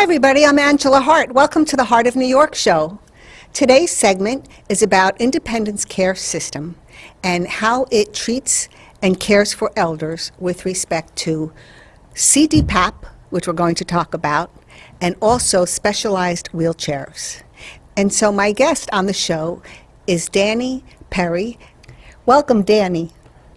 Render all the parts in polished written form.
everybody, I'm Angela Hart. Welcome to the Hart of New York show. Today's segment is about Independence Care System and how it treats and cares for elders with respect to CDPAP, which we're going to talk about, and also specialized wheelchairs. And so my guest on the show is Danny Perry. Welcome, Danny.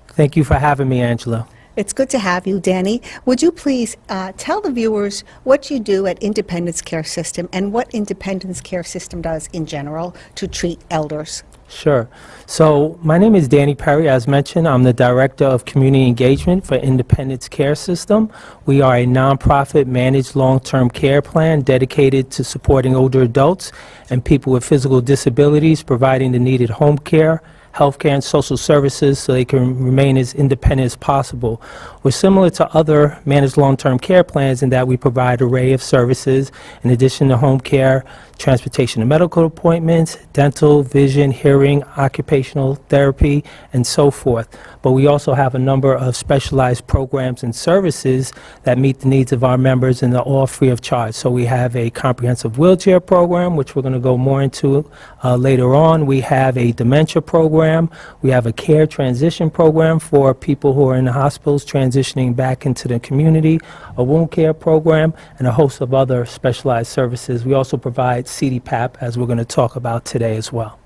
Thank you for having me, Angela. It's good to have you, Danny. Would you please tell the viewers what you do at Independence Care System and what Independence Care System does in general to treat elders? Sure. So my name is Danny Perry. As mentioned, I'm the Director of Community Engagement for Independence Care System. We are a nonprofit managed long-term care plan dedicated to supporting older adults and people with physical disabilities, providing the needed home care, healthcare, and social services so they can remain as independent as possible. We're similar to other managed long-term care plans in that we provide an array of services in addition to home care, transportation and medical appointments, dental, vision, hearing, occupational therapy, and so forth. But we also have a number of specialized programs and services that meet the needs of our members, and they're all free of charge. So we have a comprehensive wheelchair program, which we're going to go more into later on. We have a dementia program. We have a care transition program for people who are in the hospitals transitioning back into the community, a wound care program, and a host of other specialized services. We also provide CDPAP, as we're going to talk about today as well.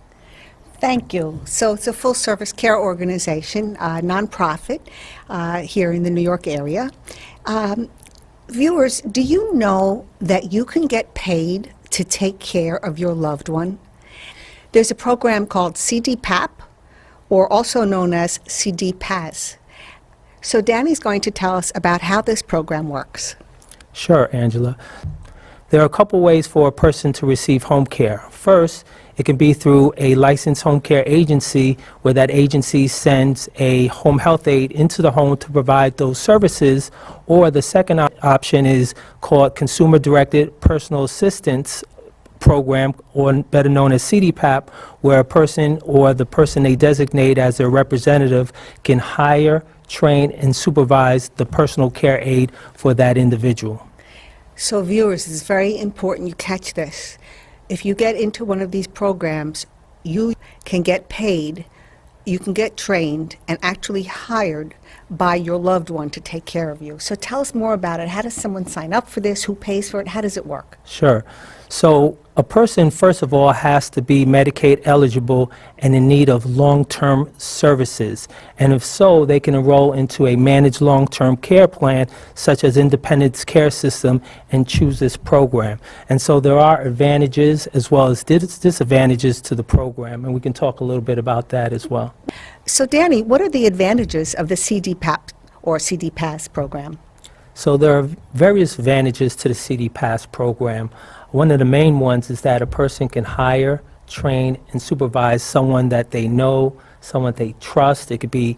Thank you. So it's a full-service care organization, nonprofit here in the New York area. Viewers, do you know that you can get paid to take care of your loved one? There's a program called CDPAP, or also known as CDPAS. So Danny's going to tell us about how this program works. Sure, Angela. There are a couple ways for a person to receive home care. First, it can be through a licensed home care agency where that agency sends a home health aide into the home to provide those services, or the second option is called Consumer Directed Personal Assistance Program, or better known as CDPAP, where a person or the person they designate as their representative can hire, train, and supervise the personal care aide for that individual. So viewers, it's very important you catch this. If you get into one of these programs, you can get paid, you can get trained, and actually hired by your loved one to take care of you. So tell us more about it. How does someone sign up for this? Who pays for it? How does it work? Sure. So a person, first of all, has to be Medicaid eligible and in need of long-term services. And if so, they can enroll into a managed long-term care plan, such as Independence Care System, and choose this program. And so there are advantages as well as disadvantages to the program, and we can talk a little bit about that as well. So Danny, what are the advantages of the CDPAP or CDPAS program? So there are various advantages to the CDPAS program. One of the main ones is that a person can hire, train, and supervise someone that they know, someone they trust. It could be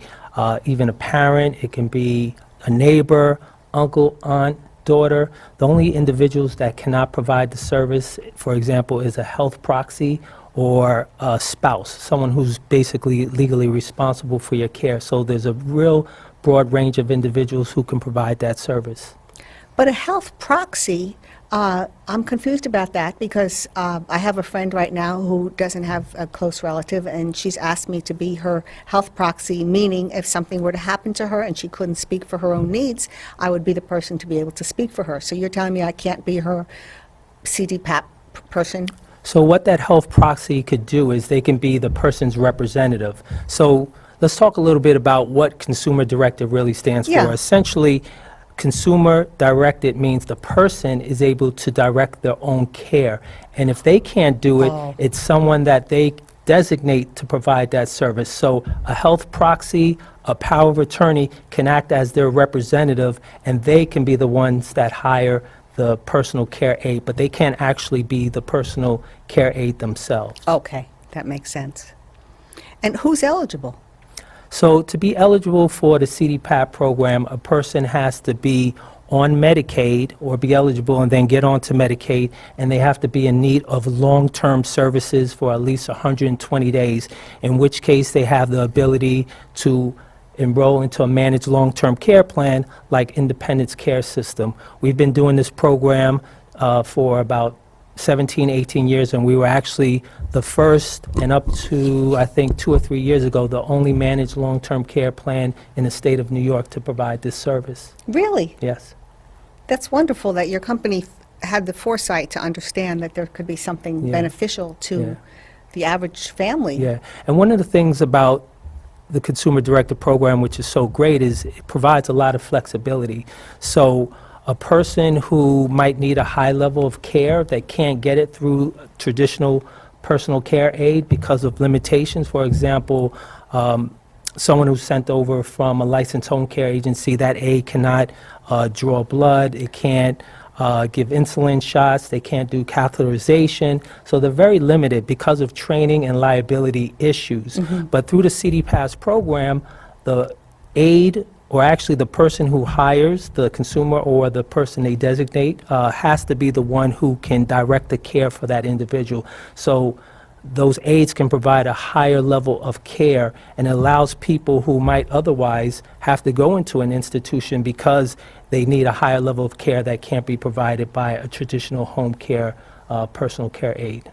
even a parent, it can be a neighbor, uncle, aunt, daughter. The only individuals that cannot provide the service, for example, is a health proxy or a spouse, someone who's basically legally responsible for your care. So there's a real broad range of individuals who can provide that service. But a health proxy, I'm confused about that because I have a friend right now who doesn't have a close relative, and she's asked me to be her health proxy, meaning if something were to happen to her and she couldn't speak for her own needs, I would be the person to be able to speak for her. So you're telling me I can't be her CDPAP person? So what that health proxy could do is they can be the person's representative. So let's talk a little bit about what Consumer Directed really stands for. Essentially, Consumer Directed means the person is able to direct their own care. And if they can't do it, it's someone that they designate to provide that service. So a health proxy, a power of attorney can act as their representative, and they can be the ones that hire the personal care aide, but they can't actually be the personal care aide themselves. Okay, that makes sense. And who's eligible? So to be eligible for the CDPAP program, a person has to be on Medicaid or be eligible and then get onto Medicaid, and they have to be in need of long-term services for at least 120 days, in which case they have the ability to enroll into a managed long-term care plan like Independence Care System. We've been doing this program for about 17, 18 years, and we were actually the first, and up to, I think, 2 or 3 years ago, the only managed long-term care plan in the state of New York to provide this service. Really? Yes. That's wonderful that your company had the foresight to understand that there could be something Yeah. beneficial to Yeah. the average family. Yeah, and one of the things about the Consumer Directed Program, which is so great, is it provides a lot of flexibility. So a person who might need a high level of care that can't get it through traditional personal care aid because of limitations, for example, someone who's sent over from a licensed home care agency, that aid cannot draw blood, it can't give insulin shots, they can't do catheterization, so they're very limited because of training and liability issues. But through the CDPAS program, the aid, or actually the person who hires the consumer or the person they designate, has to be the one who can direct the care for that individual. So those aides can provide a higher level of care, and it allows people who might otherwise have to go into an institution because they need a higher level of care that can't be provided by a traditional home care, personal care aide.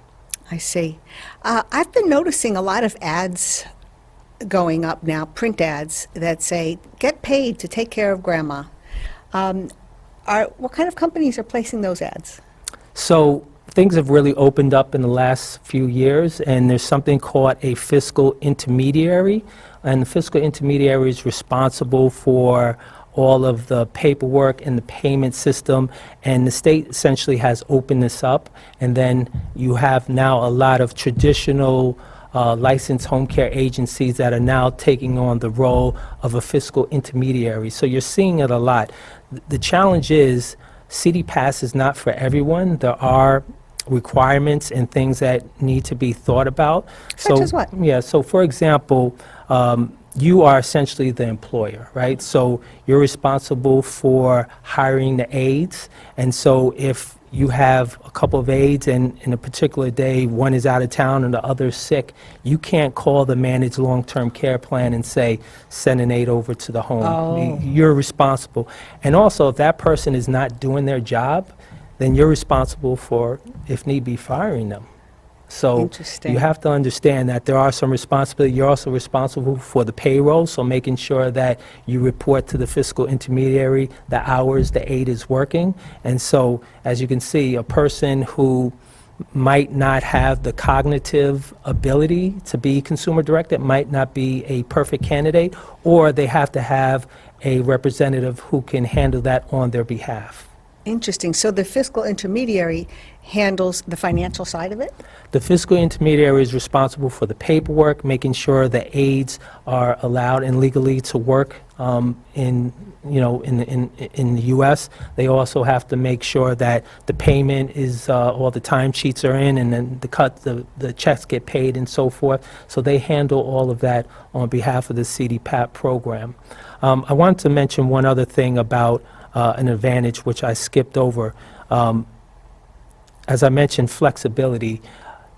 I see. I've been noticing a lot of ads going up now, print ads that say, "Get paid to take care of grandma." What kind of companies are placing those ads? So things have really opened up in the last few years, and there's something called a fiscal intermediary, and the fiscal intermediary is responsible for all of the paperwork and the payment system, and the state essentially has opened this up, and then you have now a lot of traditional licensed home care agencies that are now taking on the role of a fiscal intermediary. So you're seeing it a lot. The challenge is CDPAS is not for everyone. There are requirements and things that need to be thought about. Such as what? Yeah, so for example, you are essentially the employer, right? So you're responsible for hiring the aides, and so if you have a couple of aides and in a particular day one is out of town and the other's sick, you can't call the managed long-term care plan and say, send an aide over to the home. Oh. You're responsible. And also, if that person is not doing their job, then you're responsible for, if need be, firing them. So Interesting. you have to understand that there are some responsibilities. You're also responsible for the payroll, so making sure that you report to the fiscal intermediary the hours the aide is working. And so, as you can see, a person who might not have the cognitive ability to be consumer directed might not be a perfect candidate, or they have to have a representative who can handle that on their behalf. Interesting. So the fiscal intermediary handles the financial side of it? The fiscal intermediary is responsible for the paperwork, making sure the aides are allowed and legally to work in the U.S. They also have to make sure that the payment is all the timesheets are in, and then the checks get paid and so forth. So they handle all of that on behalf of the CDPAP program. I wanted to mention one other thing about an advantage which I skipped over. As I mentioned, flexibility.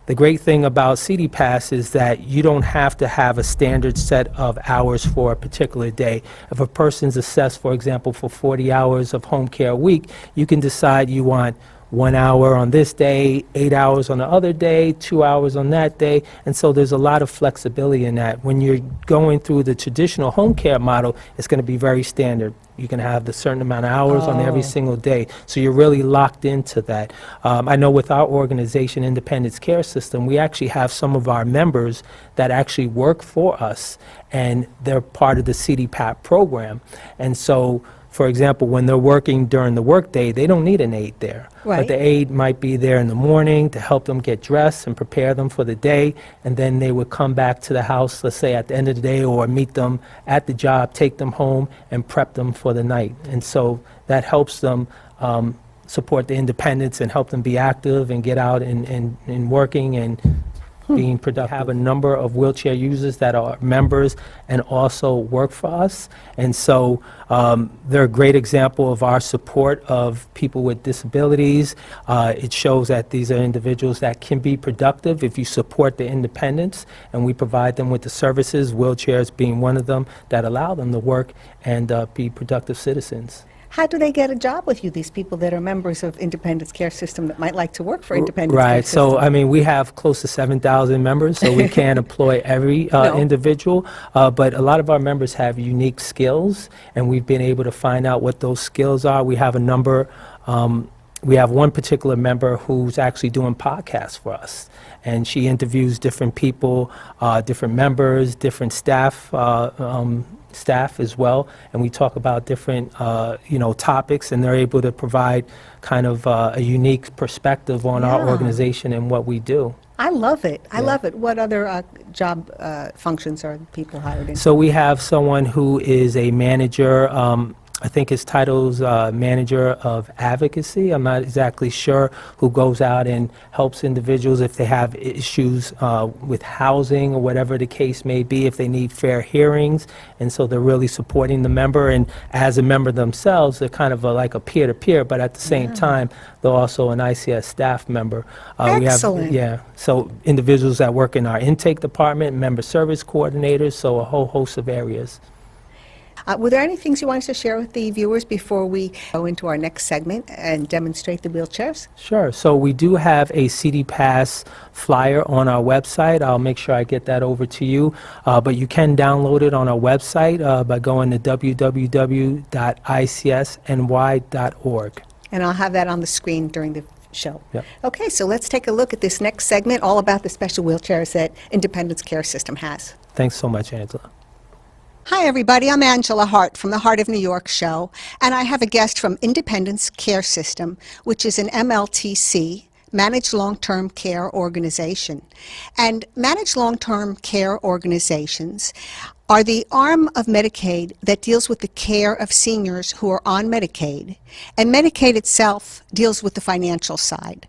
The great thing about CDPAS is that you don't have to have a standard set of hours for a particular day. If a person's assessed, for example, for 40 hours of home care a week, you can decide you want 1 hour on this day, 8 hours on the other day, 2 hours on that day, and so there's a lot of flexibility in that. When you're going through the traditional home care model, it's going to be very standard. You can have the certain amount of hours on every single day, so you're really locked into that. I know with our organization, Independence Care System, we actually have some of our members that actually work for us, and they're part of the CDPAP program. And so, for example, when they're working during the workday, they don't need an aide there. Right. But the aide might be there in the morning to help them get dressed and prepare them for the day, and then they would come back to the house, let's say at the end of the day, or meet them at the job, take them home, and prep them for the night. And so that helps them support the independence and help them be active and get out and working and being productive. We have a number of wheelchair users that are members and also work for us, and so they're a great example of our support of people with disabilities. It shows that these are individuals that can be productive if you support their independence, and we provide them with the services, wheelchairs being one of them, that allow them to work and be productive citizens. How do they get a job with you, these people that are members of Independence Care System that might like to work for Independence Care Right. System? So, I mean, we have close to 7,000 members, so we can't employ every No. individual. But a lot of our members have unique skills, and we've been able to find out what those skills are. We have a number. We have one particular member who's actually doing podcasts for us, and she interviews different people, different members, different staff as well, and we talk about different, topics, and they're able to provide kind of a unique perspective on our Yeah. organization and what we do. I love it. I Yeah. love it. What other job functions are people hired in? So we have someone who is a manager. I think his title's manager of advocacy. I'm not exactly sure, who goes out and helps individuals if they have issues with housing or whatever the case may be, if they need fair hearings. And so they're really supporting the member. And as a member themselves, they're kind of like a peer-to-peer, but at the same time, they're also an ICS staff member. Excellent. So individuals that work in our intake department, member service coordinators, so a whole host of areas. Were there any things you wanted to share with the viewers before we go into our next segment and demonstrate the wheelchairs? Sure. So we do have a CDPAS flyer on our website. I'll make sure I get that over to you. But you can download it on our website by going to www.icsny.org. And I'll have that on the screen during the show. Yep. Okay, so let's take a look at this next segment, all about the special wheelchairs that Independence Care System has. Thanks so much, Angela. Hi, everybody. I'm Angela Hart from the Hart of New York show, and I have a guest from Independence Care System, which is an MLTC, Managed Long-Term Care Organization. And Managed Long-Term Care Organizations are the arm of Medicaid that deals with the care of seniors who are on Medicaid, and Medicaid itself deals with the financial side.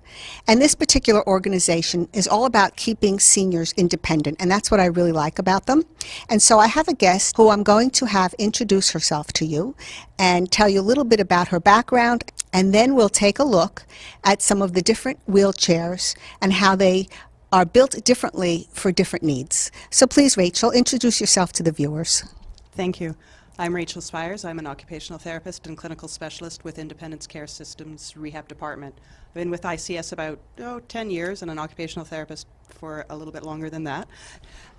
And this particular organization is all about keeping seniors independent, and that's what I really like about them. And so I have a guest who I'm going to have introduce herself to you and tell you a little bit about her background, and then we'll take a look at some of the different wheelchairs and how they are built differently for different needs. So please, Rachel, introduce yourself to the viewers. Thank you. I'm Rachel Spiers. I'm an occupational therapist and clinical specialist with Independence Care System's Rehab Department. I've been with ICS about 10 years and an occupational therapist for a little bit longer than that.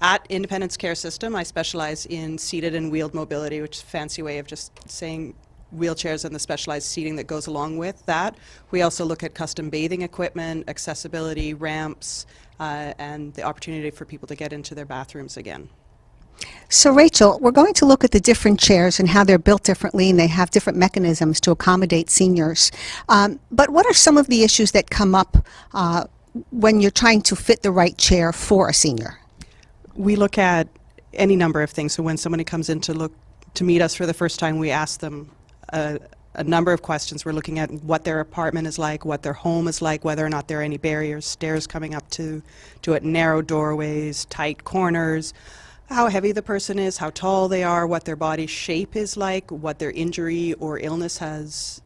At Independence Care System, I specialize in seated and wheeled mobility, which is a fancy way of just saying wheelchairs and the specialized seating that goes along with that. We also look at custom bathing equipment, accessibility, ramps, and the opportunity for people to get into their bathrooms again. So Rachel, we're going to look at the different chairs and how they're built differently, and they have different mechanisms to accommodate seniors. But what are some of the issues that come up when you're trying to fit the right chair for a senior? We look at any number of things. So when somebody comes in to meet us for the first time, we ask them a number of questions. We're looking at what their apartment is like, what their home is like, whether or not there are any barriers, stairs coming up to it, narrow doorways, tight corners, how heavy the person is, how tall they are, what their body shape is like, what their injury or illness has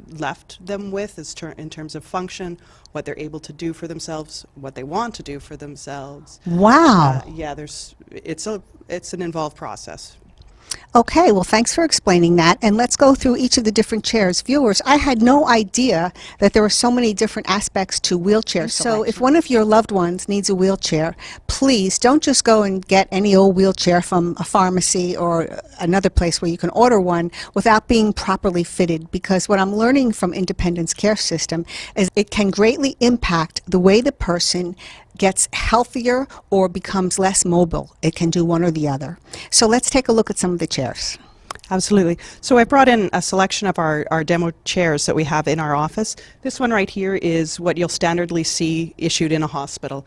left them with in terms of function, what they're able to do for themselves, what they want to do for themselves. Wow. It's an involved process. Okay, well, thanks for explaining that, and let's go through each of the different chairs. Viewers, I had no idea that there were so many different aspects to wheelchairs. So if one of your loved ones needs a wheelchair, please don't just go and get any old wheelchair from a pharmacy or another place where you can order one without being properly fitted, because what I'm learning from Independence Care System is it can greatly impact the way the person gets healthier or becomes less mobile. It can do one or the other. So let's take a look at some of the chairs. Absolutely. So I brought in a selection of our demo chairs that we have in our office. This one right here is what you'll standardly see issued in a hospital.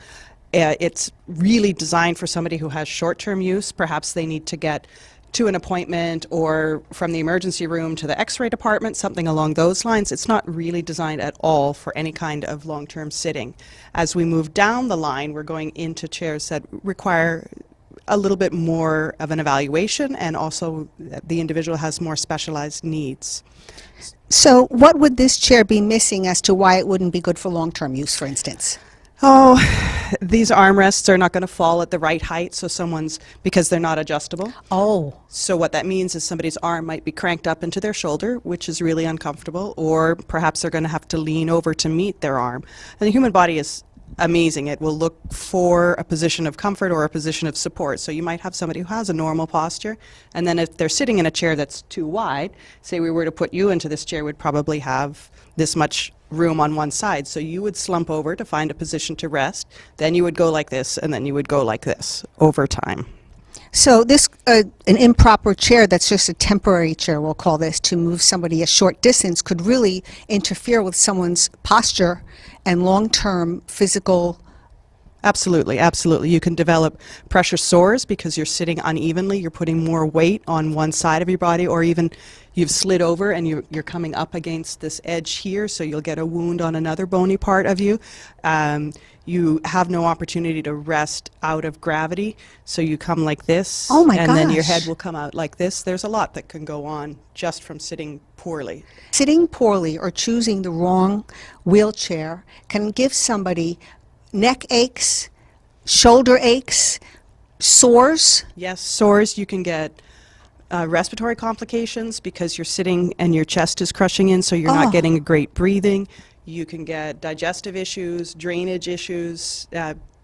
It's really designed for somebody who has short-term use. Perhaps they need to get to an appointment or from the emergency room to the x-ray department, something along those lines. It's not really designed at all for any kind of long-term sitting. As we move down the line, we're going into chairs that require a little bit more of an evaluation, and also the individual has more specialized needs. So what would this chair be missing as to why it wouldn't be good for long-term use, for instance? Oh, these armrests are not going to fall at the right height, because they're not adjustable. Oh, So what that means is somebody's arm might be cranked up into their shoulder, which is really uncomfortable, or perhaps they're going to have to lean over to meet their arm. And the human body is amazing. It will look for a position of comfort or a position of support. So you might have somebody who has a normal posture, and then if they're sitting in a chair that's too wide, say we were to put you into this chair, we'd probably have this much room on one side. So you would slump over to find a position to rest, then you would go like this, and then you would go like this over time. so this, an improper chair that's just a temporary chair, we'll call this, to move somebody a short distance could really interfere with someone's posture and long-term physical. Absolutely, absolutely. You can develop pressure sores because you're sitting unevenly, you're putting more weight on one side of your body, or even you've slid over and you're coming up against this edge here, so you'll get a wound on another bony part of you. You have no opportunity to rest out of gravity, so you come like this, Oh my and then your gosh. head will come out like this. There's a lot that can go on just from sitting poorly. Sitting poorly or choosing the wrong wheelchair can give somebody neck aches, shoulder aches, sores. Yes, sores, you can get respiratory complications because you're sitting and your chest is crushing in, so you're Oh. not getting a great breathing. You can get digestive issues, drainage issues,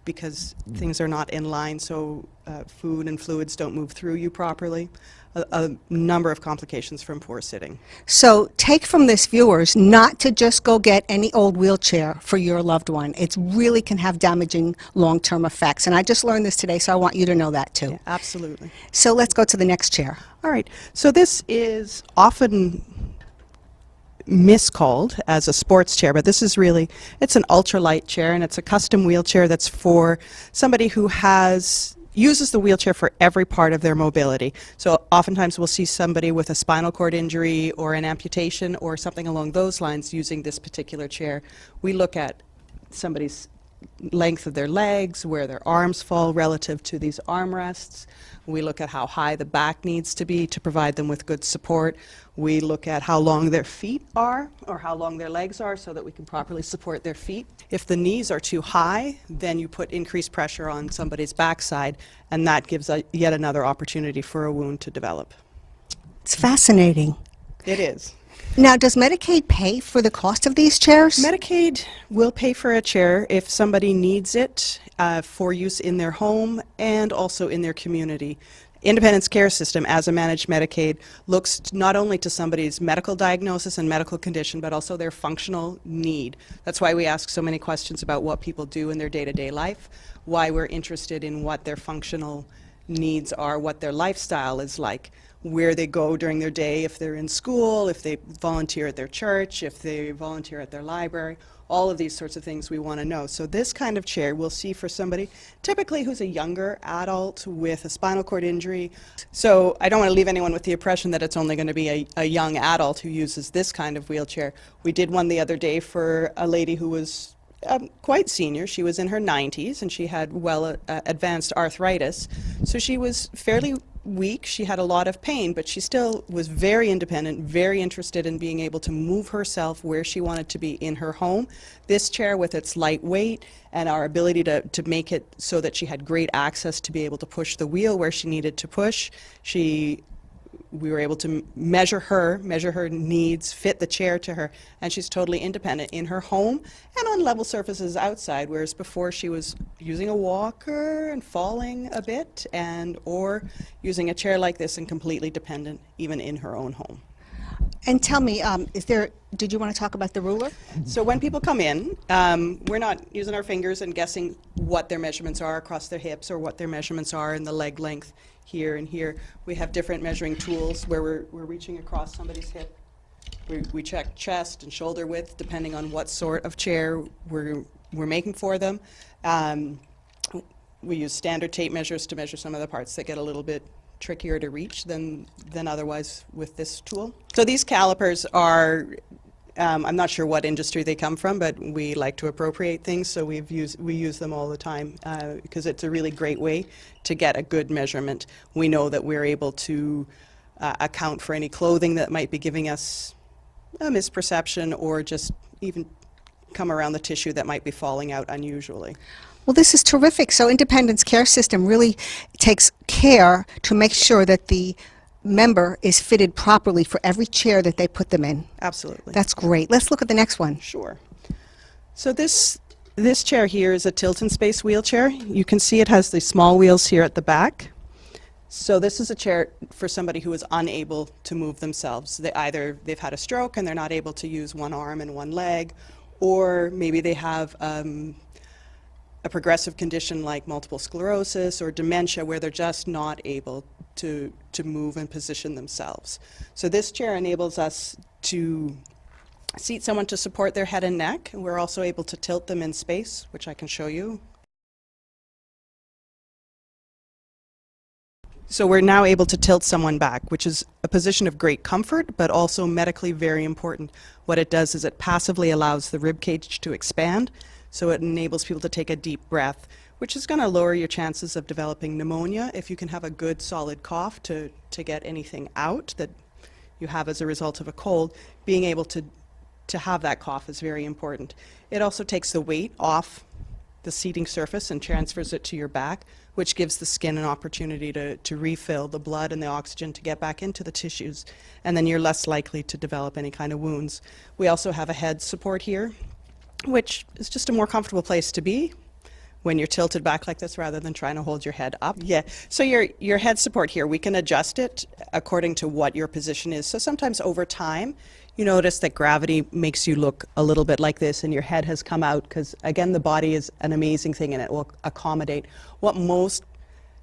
because things are not in line, so food and fluids don't move through you properly. A number of complications from poor sitting. So take from this, viewers, not to just go get any old wheelchair for your loved one. It really can have damaging long-term effects. And I just learned this today, so I want you to know that too. Yeah, absolutely. So let's go to the next chair. All right, so this is often miscalled as a sports chair, but this is really, it's an ultralight chair, and it's a custom wheelchair that's for somebody who uses the wheelchair for every part of their mobility. So oftentimes we'll see somebody with a spinal cord injury or an amputation or something along those lines using this particular chair. We look at somebody's length of their legs, where their arms fall relative to these armrests. We look at how high the back needs to be to provide them with good support. We look at how long their feet are or how long their legs are so that we can properly support their feet. If the knees are too high, then you put increased pressure on somebody's backside, and that gives yet another opportunity for a wound to develop. It's fascinating. It is. Now, does Medicaid pay for the cost of these chairs? Medicaid will pay for a chair if somebody needs it for use in their home and also in their community. Independence Care System, as a managed Medicaid, looks not only to somebody's medical diagnosis and medical condition, but also their functional need. That's why we ask so many questions about what people do in their day-to-day life, why we're interested in what their functional needs are, what their lifestyle is like, where they go during their day, if they're in school, if they volunteer at their church, if they volunteer at their library. All of these sorts of things we want to know. So this kind of chair we'll see for somebody typically who's a younger adult with a spinal cord injury. So I don't want to leave anyone with the impression that it's only going to be a young adult who uses this kind of wheelchair. We did one the other day for a lady who was quite senior. She was in her 90s and she had advanced arthritis. So she was fairly weak. She had a lot of pain, but she still was very independent, very interested in being able to move herself where she wanted to be in her home. This chair, with its light weight and our ability to make it so that she had great access to be able to push the wheel where she needed to push, we were able to measure her needs, fit the chair to her, and she's totally independent in her home and on level surfaces outside, whereas before she was using a walker and falling a bit, or using a chair like this and completely dependent even in her own home. And tell me, did you want to talk about the ruler? So when people come in, we're not using our fingers and guessing what their measurements are across their hips or what their measurements are in the leg length here and here. We have different measuring tools where we're reaching across somebody's hip. We check chest and shoulder width depending on what sort of chair we're making for them. We use standard tape measures to measure some of the parts that get a little bit trickier to reach than otherwise with this tool. So these calipers are, I'm not sure what industry they come from, but we like to appropriate things, so we use them all the time because it's a really great way to get a good measurement. We know that we're able to account for any clothing that might be giving us a misperception or just even come around the tissue that might be falling out unusually. Well, this is terrific. So Independence Care System really takes care to make sure that the member is fitted properly for every chair that they put them in. Absolutely. That's great. Let's look at the next one. Sure. So this chair here is a tilt and space wheelchair. You can see it has the small wheels here at the back. So this is a chair for somebody who is unable to move themselves. They've had a stroke and they're not able to use one arm and one leg, or maybe they have a progressive condition like multiple sclerosis or dementia where they're just not able to move and position themselves. So this chair enables us to seat someone to support their head and neck, and we're also able to tilt them in space, which I can show you. So we're now able to tilt someone back, which is a position of great comfort, but also medically very important. What it does is it passively allows the rib cage to expand, so it enables people to take a deep breath, which is going to lower your chances of developing pneumonia if you can have a good solid cough to get anything out that you have as a result of a cold. Being able to have that cough is very important. It also takes the weight off the seating surface and transfers it to your back, which gives the skin an opportunity to refill the blood and the oxygen to get back into the tissues, and then you're less likely to develop any kind of wounds. We also have a head support here, which is just a more comfortable place to be when you're tilted back like this rather than trying to hold your head up. Yeah, so your head support here, we can adjust it according to what your position is. So sometimes over time, you notice that gravity makes you look a little bit like this and your head has come out because, again, the body is an amazing thing and it will accommodate. What most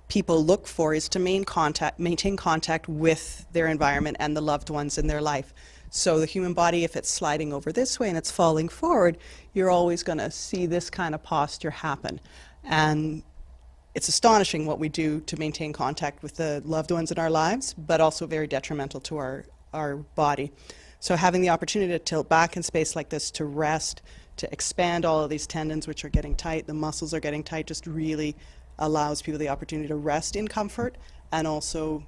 people look for is to maintain contact with their environment and the loved ones in their life. So the human body, if it's sliding over this way and it's falling forward, you're always going to see this kind of posture happen. And it's astonishing what we do to maintain contact with the loved ones in our lives, but also very detrimental to our body. So having the opportunity to tilt back in space like this, to rest, to expand all of these tendons which are getting tight, the muscles are getting tight, just really allows people the opportunity to rest in comfort and also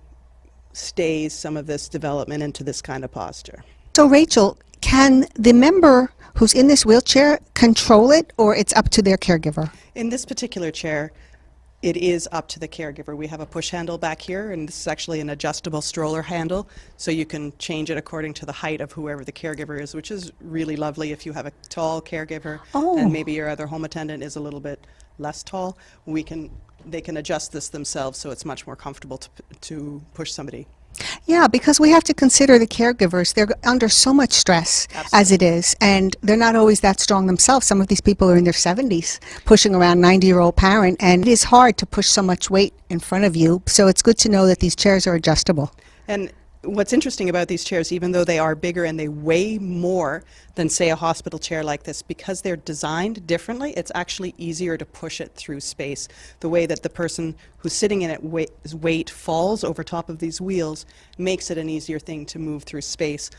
stays some of this development into this kind of posture. So Rachel, can the member who's in this wheelchair control it, or it's up to their caregiver? In this particular chair, it is up to the caregiver. We have a push handle back here, and this is actually an adjustable stroller handle, so you can change it according to the height of whoever the caregiver is, which is really lovely if you have a tall caregiver and maybe your other home attendant is a little bit less tall. They can adjust this themselves, so it's much more comfortable to push somebody. Yeah, because we have to consider the caregivers. They're under so much stress as it is, and they're not always that strong themselves. Some of these people are in their 70s, pushing around 90-year-old parent, and it is hard to push so much weight in front of you. So it's good to know that these chairs are adjustable. And what's interesting about these chairs, even though they are bigger and they weigh more than, say, a hospital chair like this, because they're designed differently, it's actually easier to push it through space. The way that the person who's sitting in it weight falls over top of these wheels makes it an easier thing to move through space.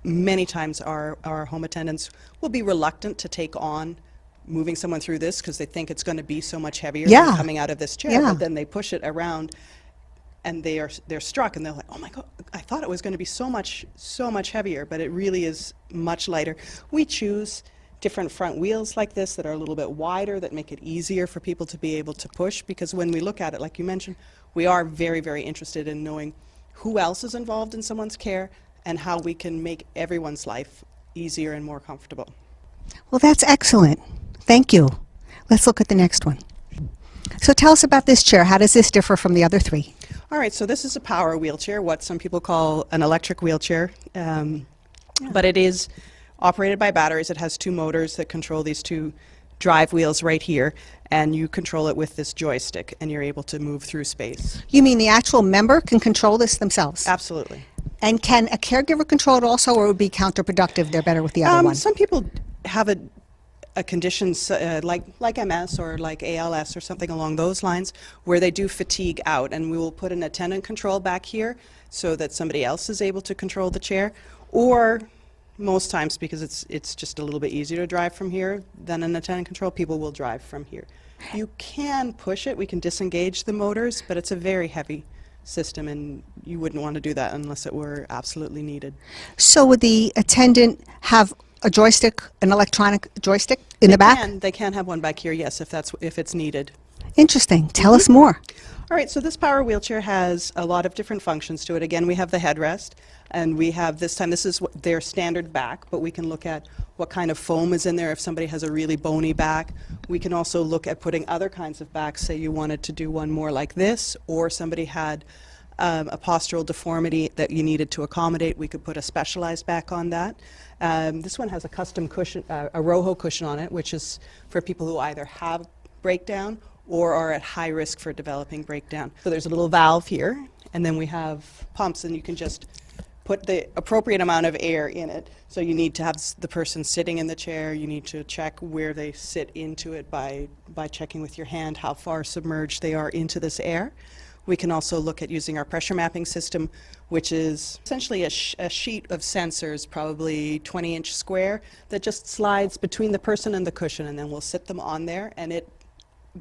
Many times our home attendants will be reluctant to take on moving someone through this because they think it's going to be so much heavier than coming out of this chair, but then they push it around and they're struck and they're like, oh my God, I thought it was going to be so much heavier, but it really is much lighter. We choose different front wheels like this that are a little bit wider, that make it easier for people to be able to push, because when we look at it, like you mentioned, we are very, very interested in knowing who else is involved in someone's care and how we can make everyone's life easier and more comfortable. Well, that's excellent. Thank you. Let's look at the next one. So tell us about this chair. How does this differ from the other three? All right, so this is a power wheelchair, what some people call an electric wheelchair, but it is operated by batteries. It has two motors that control these two drive wheels right here, and you control it with this joystick, and you're able to move through space. You mean the actual member can control this themselves? Absolutely. And can a caregiver control it also, or would it be counterproductive? They're better with the other one? Some people have a condition like MS or like ALS or something along those lines where they do fatigue out, and we will put an attendant control back here so that somebody else is able to control the chair, or most times, because it's just a little bit easier to drive from here than an attendant control, people will drive from here. You can push it, we can disengage the motors, but it's a very heavy system and you wouldn't want to do that unless it were absolutely needed. So would the attendant have a joystick, an electronic joystick in the back? They can have one back here, yes, if it's needed. Interesting. Tell us more. All right, so this power wheelchair has a lot of different functions to it. Again, we have the headrest, and we have this is their standard back, but we can look at what kind of foam is in there if somebody has a really bony back. We can also look at putting other kinds of backs, say you wanted to do one more like this, or somebody had a postural deformity that you needed to accommodate. We could put a specialized back on that. This one has a custom cushion, a ROHO cushion on it, which is for people who either have breakdown or are at high risk for developing breakdown. So there's a little valve here, and then we have pumps, and you can just put the appropriate amount of air in it. So you need to have the person sitting in the chair. You need to check where they sit into it by checking with your hand how far submerged they are into this air. We can also look at using our pressure mapping system, which is essentially a sheet of sensors, probably 20-inch square, that just slides between the person and the cushion, and then we'll sit them on there, and it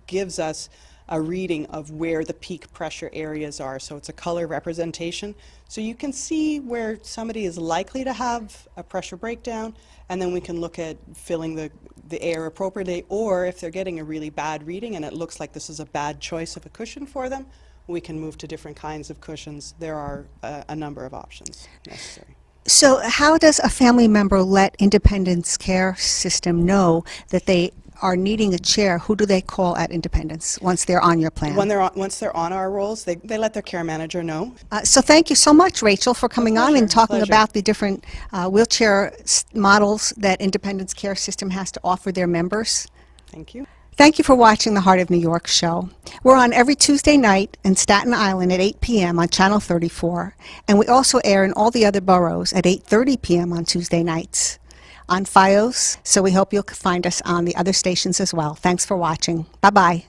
gives us a reading of where the peak pressure areas are. So it's a color representation. So you can see where somebody is likely to have a pressure breakdown, and then we can look at filling the air appropriately, or if they're getting a really bad reading and it looks like this is a bad choice of a cushion for them, we can move to different kinds of cushions. There are a number of options necessary. So how does a family member let Independence Care System know that they are needing a chair? Who do they call at Independence once they're on your plan? Once they're on our rolls, they let their care manager know. So thank you so much, Rachel, for coming on and talking Pleasure. about the different wheelchair models that Independence Care System has to offer their members. Thank you. Thank you for watching the Heart of New York show. We're on every Tuesday night in Staten Island at 8 p.m. on Channel 34, and we also air in all the other boroughs at 8:30 p.m. on Tuesday nights on FiOS, so we hope you'll find us on the other stations as well. Thanks for watching. Bye-bye.